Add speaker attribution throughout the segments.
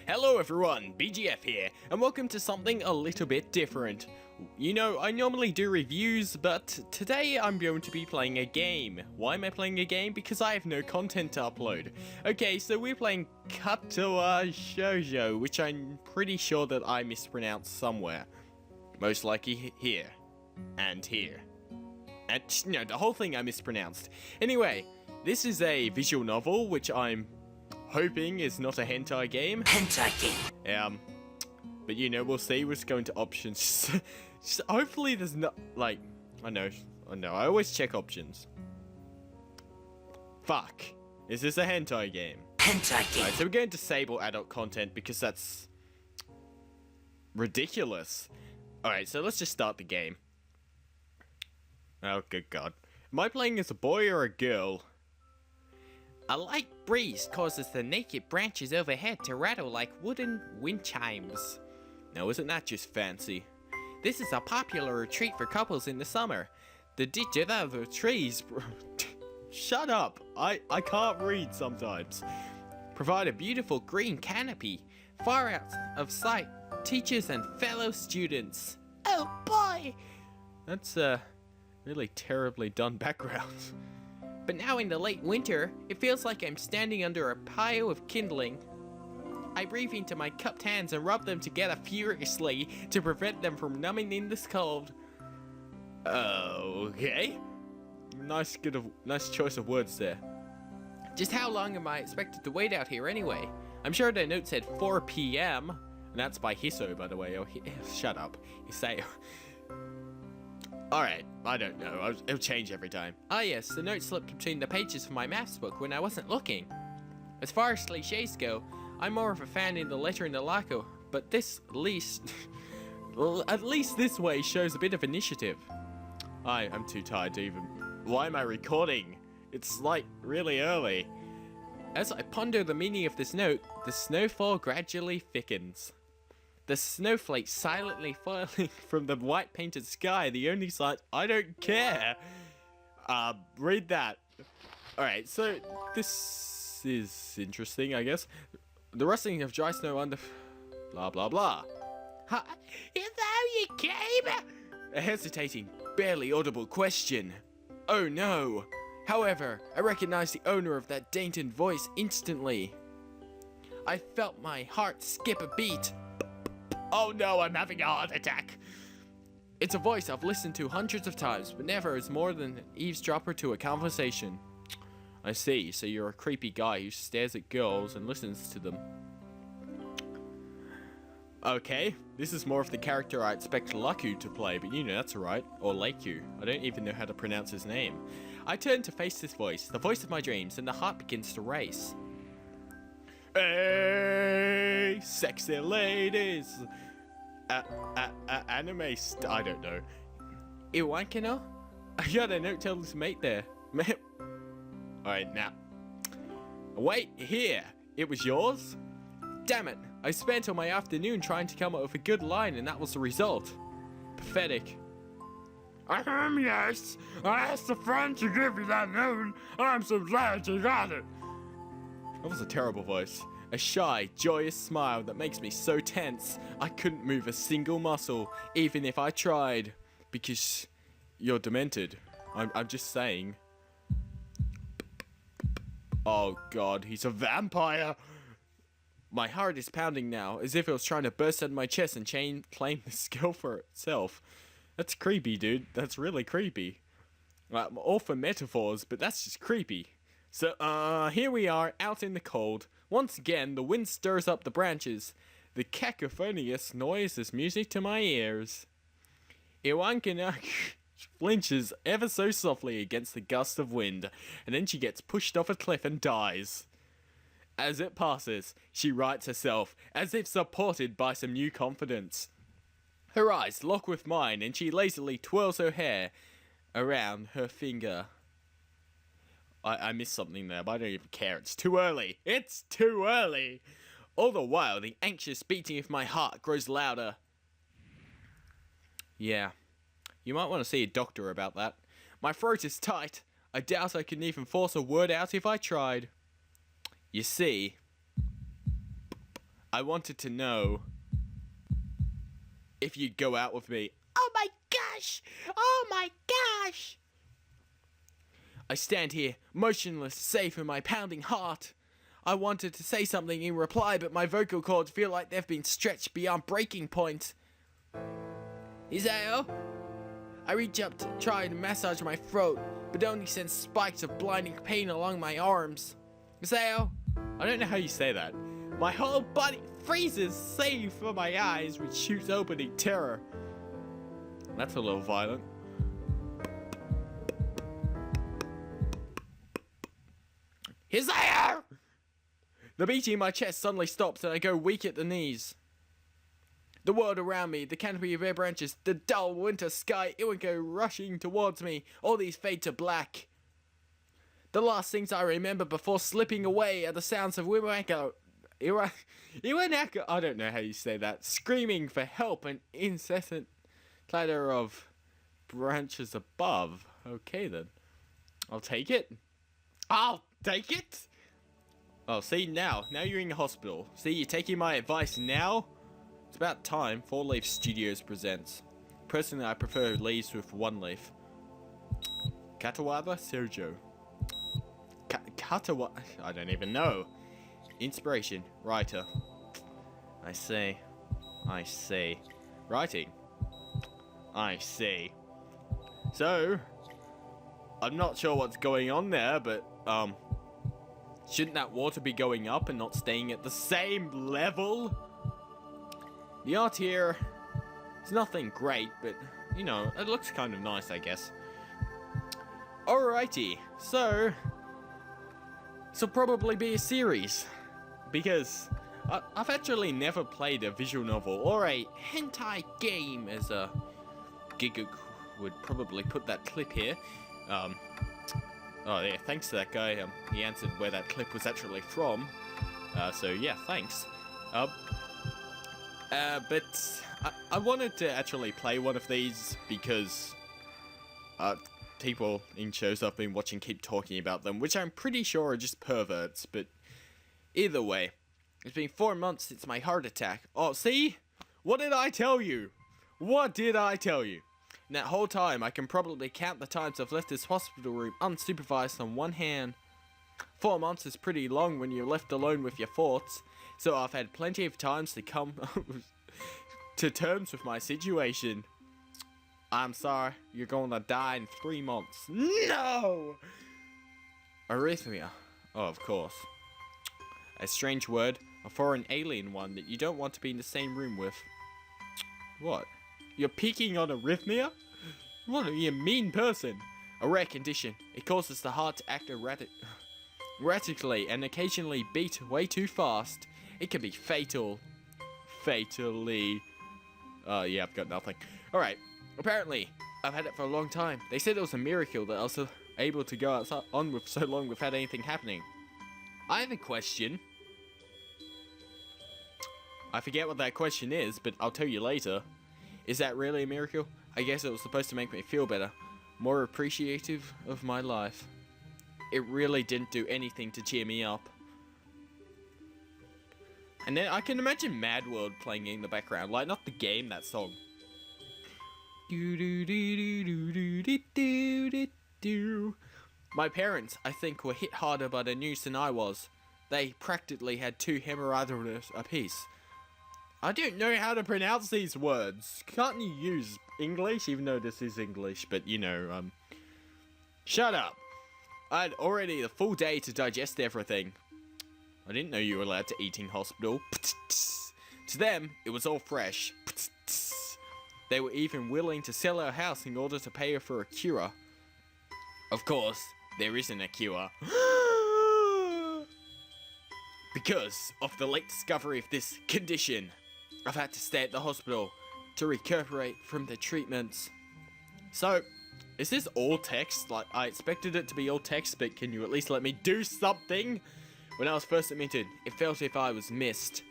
Speaker 1: Hello everyone, BGF here, and welcome to something a little bit different. You know, I normally do reviews, but today I'm going to be playing a game. Why am I playing a game? Because I have no content to upload. Okay, so we're playing Katawa Shoujo, which I'm pretty sure that I mispronounced somewhere. Most likely here. And here. And, no, the whole thing I mispronounced. Anyway, this is a visual novel, which I'm hoping is not a hentai game.
Speaker 2: Hentai game.
Speaker 1: But you know, we'll see. We're just going to options. Just hopefully there's not, like, I know, I always check options. Fuck. Is this a hentai game?
Speaker 2: Hentai game.
Speaker 1: Alright, so we're going to disable adult content because that's ridiculous. Alright, so let's just start the game. Oh, good God. Am I playing as a boy or a girl?
Speaker 3: A light breeze causes the naked branches overhead to rattle like wooden wind chimes.
Speaker 1: Now, isn't that just fancy?
Speaker 3: This is a popular retreat for couples in the summer. The digital trees...
Speaker 1: Shut up! I can't read sometimes.
Speaker 3: Provide a beautiful green canopy, far out of sight, teachers and fellow students. Oh boy!
Speaker 1: That's really terribly done background.
Speaker 3: But now in the late winter, it feels like I'm standing under a pile of kindling. I breathe into my cupped hands and rub them together furiously to prevent them from numbing in this cold.
Speaker 1: Okay. Nice choice of words there.
Speaker 3: Just how long am I expected to wait out here anyway? I'm sure the note said 4 p.m.
Speaker 1: And that's by Hiso, by the way. Oh, shut up. Hiseo. Alright, I don't know. It'll change every time.
Speaker 3: Ah yes, the note slipped between the pages of my maths book when I wasn't looking. As far as cliches go, I'm more of a fan in the letter in the Laco, but this at least this way shows a bit of initiative.
Speaker 1: I'm too tired to even... Why am I recording? It's like really early.
Speaker 3: As I ponder the meaning of this note, the snowfall gradually thickens. The snowflakes silently falling from the white painted sky, the only sign I don't care. Read that. Alright, so this is interesting, I guess. The rustling of dry snow under... blah blah blah. Is that how you came?
Speaker 1: A hesitating, barely audible question. Oh no.
Speaker 3: However, I recognized the owner of that dainty voice instantly. I felt my heart skip a beat.
Speaker 1: Oh no, I'm having a heart attack.
Speaker 3: It's a voice I've listened to hundreds of times, but never as more than an eavesdropper to a conversation.
Speaker 1: I see, so you're a creepy guy who stares at girls and listens to them. Okay, this is more of the character I expect Laku to play, but you know, that's alright. Or Laku. I don't even know how to pronounce his name. I turn to face this voice, the voice of my dreams, and the heart begins to race. Hey, sexy ladies. Anime I don't know.
Speaker 3: Iwankino?
Speaker 1: I got a note telling his mate there. Alright, now. Wait, here. It was yours?
Speaker 3: Damn it. I spent all my afternoon trying to come up with a good line and that was the result. Pathetic.
Speaker 1: Yes. I asked a friend to give you that note. I'm so glad you got it. That was a terrible voice. A shy, joyous smile that makes me so tense, I couldn't move a single muscle, even if I tried. Because you're demented. I'm just saying. Oh God, he's a vampire! My heart is pounding now, as if it was trying to burst out of my chest and claim the skill for itself. That's creepy, dude. That's really creepy. I'm all for metaphors, but that's just creepy. So, here we are, out in the cold. Once again, the wind stirs up the branches. The cacophonious noise is music to my ears. Iwankina flinches ever so softly against the gust of wind, and then she gets pushed off a cliff and dies. As it passes, she rights herself, as if supported by some new confidence. Her eyes lock with mine, and she lazily twirls her hair around her finger. I missed something there, but I don't even care. It's too early. It's too early. All the while, the anxious beating of my heart grows louder. Yeah, you might want to see a doctor about that. My throat is tight. I doubt I could even force a word out if I tried. You see, I wanted to know if you'd go out with me. Oh my gosh! Oh my gosh! I stand here, motionless, safe in my pounding heart. I wanted to say something in reply, but my vocal cords feel like they've been stretched beyond breaking point. Isao? I reach up to try to massage my throat, but only sends spikes of blinding pain along my arms. Isao? I don't know how you say that. My whole body freezes, save for my eyes, which shoots open in terror. That's a little violent. Isao! The beating in my chest suddenly stops and I go weak at the knees. The world around me, the canopy of air branches, the dull winter sky, it would go rushing towards me. All these fade to black. The last things I remember before slipping away are the sounds of Iwanako, I don't know how you say that, screaming for help and incessant clatter of branches above. Okay then. I'll take it. I'll take it! Oh, see, now you're in the hospital. See, you're taking my advice now? It's about time 4 Leaf Studios presents. Personally, I prefer leaves with 1 leaf. Katawawa Sergio. Katawa... I don't even know. Inspiration. Writer. I see. Writing. I see. So, I'm not sure what's going on there, but, shouldn't that water be going up and not staying at the same level? The art here is nothing great, but, you know, it looks kind of nice, I guess. Alrighty, so this'll probably be a series, because I've actually never played a visual novel, or a hentai game, as Gigguk would probably put that clip here. Oh yeah, thanks to that guy, he answered where that clip was actually from, so yeah, thanks. But I wanted to actually play one of these because people in shows I've been watching keep talking about them, which I'm pretty sure are just perverts, but either way, it's been 4 months since my heart attack. Oh, see? What did I tell you? What did I tell you? In that whole time, I can probably count the times I've left this hospital room unsupervised on one hand. 4 months is pretty long when you're left alone with your thoughts, so I've had plenty of times to come to terms with my situation. I'm sorry, you're going to die in 3 months. No! Arrhythmia. Oh, of course. A strange word, a foreign alien one that you don't want to be in the same room with. What? You're peeking on arrhythmia? What are you, a mean person? A rare condition. It causes the heart to act erratically and occasionally beat way too fast. It can be fatal. Fatally. Yeah, I've got nothing. Alright. Apparently, I've had it for a long time. They said it was a miracle that I was able to go on with so long without anything happening. I have a question. I forget what that question is, but I'll tell you later. Is that really a miracle? I guess it was supposed to make me feel better. More appreciative of my life. It really didn't do anything to cheer me up. And then I can imagine Mad World playing in the background. Like, not the game, that song. My parents, I think, were hit harder by the news than I was. They practically had 2 hemorrhages apiece. I don't know how to pronounce these words. Can't you use English? Even though this is English, but you know, shut up. I had already the full day to digest everything. I didn't know you were allowed to eat in hospital. To them, it was all fresh. They were even willing to sell our house in order to pay her for a cure. Of course, there isn't a cure. Because of the late discovery of this condition, I've had to stay at the hospital to recuperate from the treatments. So, is this all text? Like, I expected it to be all text, but can you at least let me do something? When I was first admitted, it felt as if I was missed.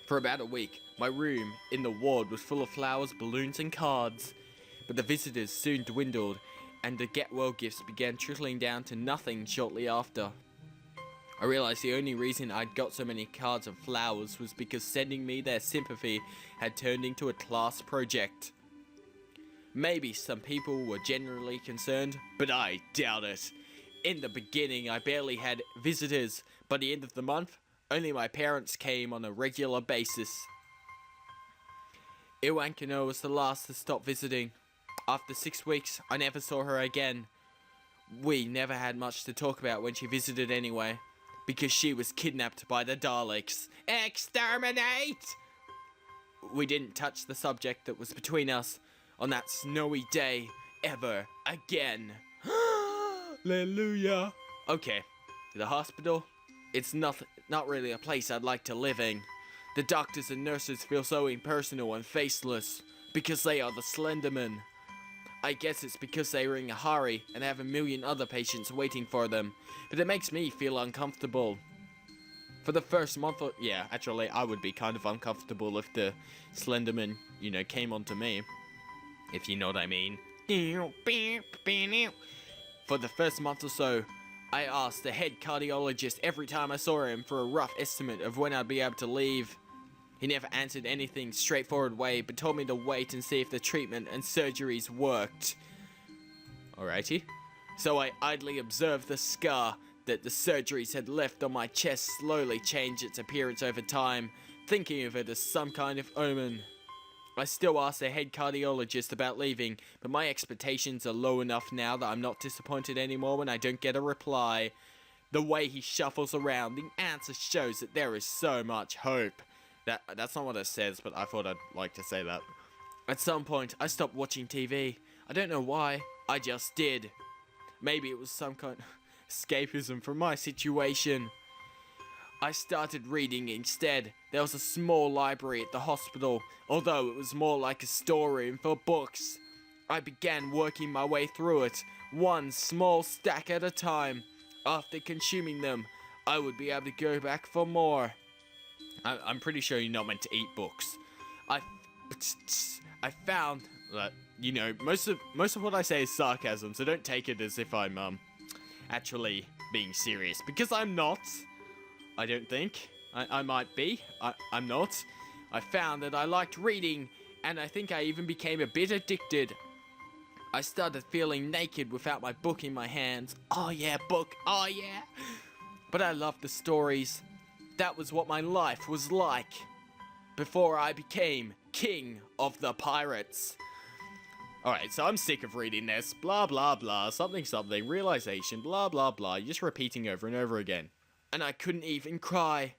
Speaker 1: For about a week, my room in the ward was full of flowers, balloons, and cards. But the visitors soon dwindled, and the get well gifts began trickling down to nothing shortly after.
Speaker 3: I realized the only reason I'd got so many cards of flowers was because sending me their sympathy had turned into a class project. Maybe some people were generally concerned, but I doubt it. In the beginning, I barely had visitors. By the end of the month, only my parents came on a regular basis. Iwankano was the last to stop visiting. After 6 weeks, I never saw her again. We never had much to talk about when she visited anyway, because she was kidnapped by the Daleks. Exterminate! We didn't touch the subject that was between us on that snowy day ever again. Hallelujah. Okay, the hospital. It's not really a place I'd like to live in. The doctors and nurses feel so impersonal and faceless because they are the Slendermen. I guess it's because they are in a hurry and have a million other patients waiting for them, but it makes me feel uncomfortable. For the first month or... yeah, actually, I would be kind of uncomfortable if the Slenderman, you know, came onto me. If you know what I mean. For the first month or so, I asked the head cardiologist every time I saw him for a rough estimate of when I'd be able to leave. He never answered anything straightforward way, but told me to wait and see if the treatment and surgeries worked. Alrighty. So I idly observed the scar that the surgeries had left on my chest slowly change its appearance over time, thinking of it as some kind of omen. I still ask the head cardiologist about leaving, but my expectations are low enough now that I'm not disappointed anymore when I don't get a reply. The way he shuffles around, the answer shows that there is so much hope. That's not what it says, but I thought I'd like to say that. At some point, I stopped watching TV. I don't know why, I just did. Maybe it was some kind of escapism from my situation. I started reading instead. There was a small library at the hospital, although it was more like a storeroom for books. I began working my way through it, one small stack at a time. After consuming them, I would be able to go back for more. I'm pretty sure you're not meant to eat books. I found that, you know, most of what I say is sarcasm, so don't take it as if I'm actually being serious, because I'm not. I don't think. I might be. I'm not. I found that I liked reading, and I think I even became a bit addicted. I started feeling naked without my book in my hands. Oh yeah, book. Oh yeah. But I loved the stories. That was what my life was like before I became king of the pirates. Alright, so I'm sick of reading this. Blah, blah, blah. Something, something. Realization. Blah, blah, blah. You're just repeating over and over again. And I couldn't even cry.